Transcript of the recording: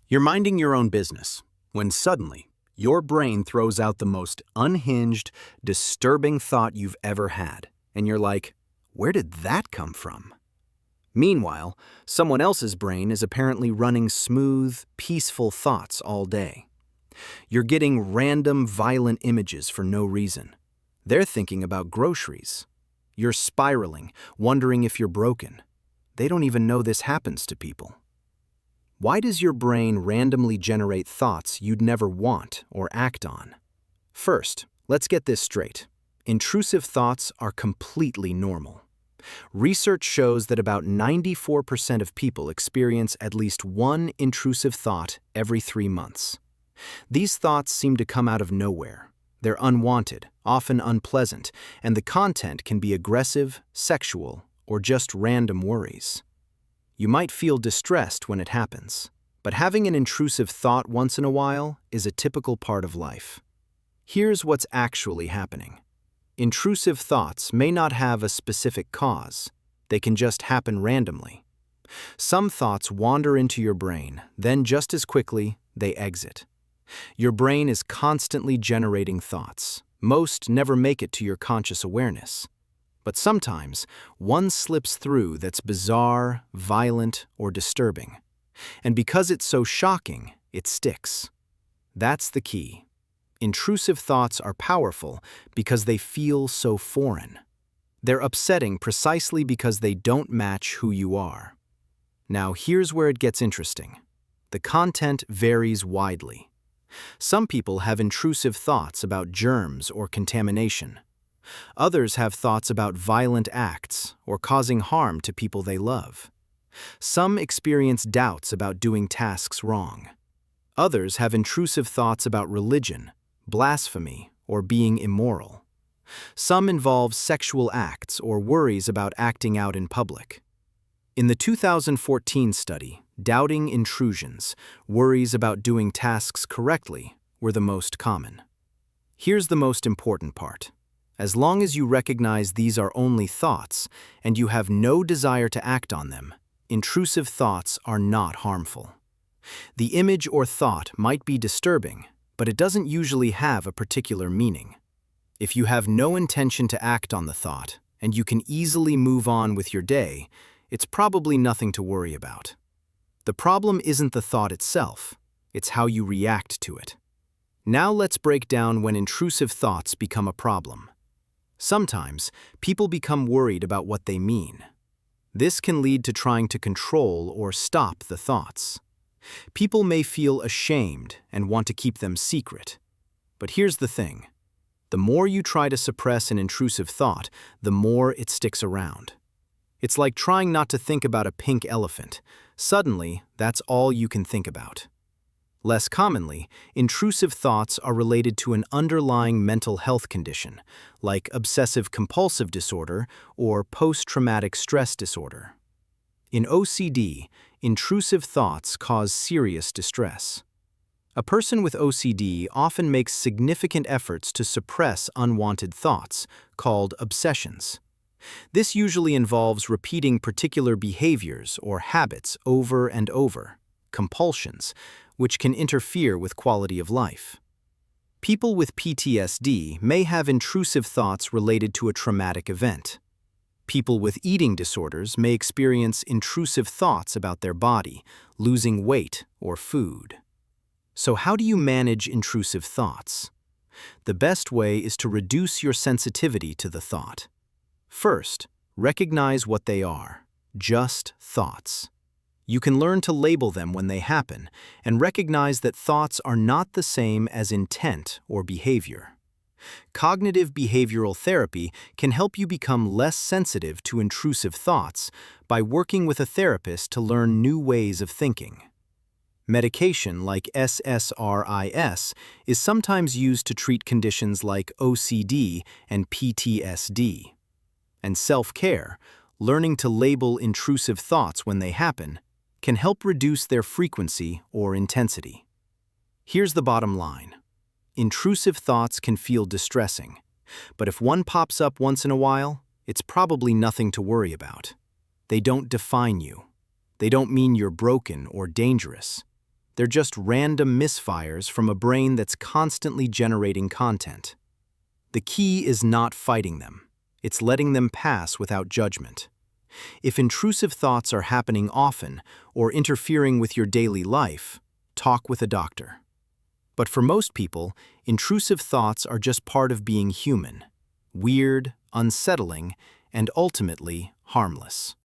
You're minding your own business when suddenly your brain throws out the most unhinged, disturbing thought you've ever had, and you're like, where did that come from? Meanwhile, someone else's brain is apparently running smooth, peaceful thoughts all day. You're getting random, violent images for no reason. They're thinking about groceries. You're spiraling, wondering if you're broken. They don't even know this happens to people. Why does your brain randomly generate thoughts you'd never want or act on? First, let's get this straight. Intrusive thoughts are completely normal. Research shows that about 94% of people experience at least one intrusive thought every 3 months. These thoughts seem to come out of nowhere. They're unwanted, often unpleasant, and the content can be aggressive, sexual, or just random worries. You might feel distressed when it happens, but having an intrusive thought once in a while is a typical part of life. Here's what's actually happening. Intrusive thoughts may not have a specific cause. They can just happen randomly. Some thoughts wander into your brain, then just as quickly, they exit. Your brain is constantly generating thoughts. Most never make it to your conscious awareness. But sometimes, one slips through that's bizarre, violent, or disturbing. And because it's so shocking, it sticks. That's the key. Intrusive thoughts are powerful because they feel so foreign. They're upsetting precisely because they don't match who you are. Now, here's where it gets interesting. The content varies widely. Some people have intrusive thoughts about germs or contamination. Others have thoughts about violent acts or causing harm to people they love. Some experience doubts about doing tasks wrong. Others have intrusive thoughts about religion, blasphemy, or being immoral. Some involve sexual acts or worries about acting out in public. In the 2014 study, doubting intrusions, worries about doing tasks correctly, were the most common. Here's the most important part. As long as you recognize these are only thoughts and you have no desire to act on them, intrusive thoughts are not harmful. The image or thought might be disturbing, but it doesn't usually have a particular meaning. If you have no intention to act on the thought and you can easily move on with your day, it's probably nothing to worry about. The problem isn't the thought itself, it's how you react to it. Now let's break down when intrusive thoughts become a problem. Sometimes, people become worried about what they mean. This can lead to trying to control or stop the thoughts. People may feel ashamed and want to keep them secret. But here's the thing. The more you try to suppress an intrusive thought, the more it sticks around. It's like trying not to think about a pink elephant. Suddenly, that's all you can think about. Less commonly, intrusive thoughts are related to an underlying mental health condition, like obsessive-compulsive disorder or post-traumatic stress disorder. In OCD, intrusive thoughts cause serious distress. A person with OCD often makes significant efforts to suppress unwanted thoughts, called obsessions. This usually involves repeating particular behaviors or habits over and over, compulsions, which can interfere with quality of life. People with PTSD may have intrusive thoughts related to a traumatic event. People with eating disorders may experience intrusive thoughts about their body, losing weight, or food. So how do you manage intrusive thoughts? The best way is to reduce your sensitivity to the thought. First, recognize what they are, just thoughts. You can learn to label them when they happen and recognize that thoughts are not the same as intent or behavior. Cognitive behavioral therapy can help you become less sensitive to intrusive thoughts by working with a therapist to learn new ways of thinking. Medication like SSRIs is sometimes used to treat conditions like OCD and PTSD. And self-care, learning to label intrusive thoughts when they happen, can help reduce their frequency or intensity. Here's the bottom line. Intrusive thoughts can feel distressing, but if one pops up once in a while, it's probably nothing to worry about. They don't define you. They don't mean you're broken or dangerous. They're just random misfires from a brain that's constantly generating content. The key is not fighting them. It's letting them pass without judgment. If intrusive thoughts are happening often or interfering with your daily life, talk with a doctor. But for most people, intrusive thoughts are just part of being human, weird, unsettling, and ultimately harmless.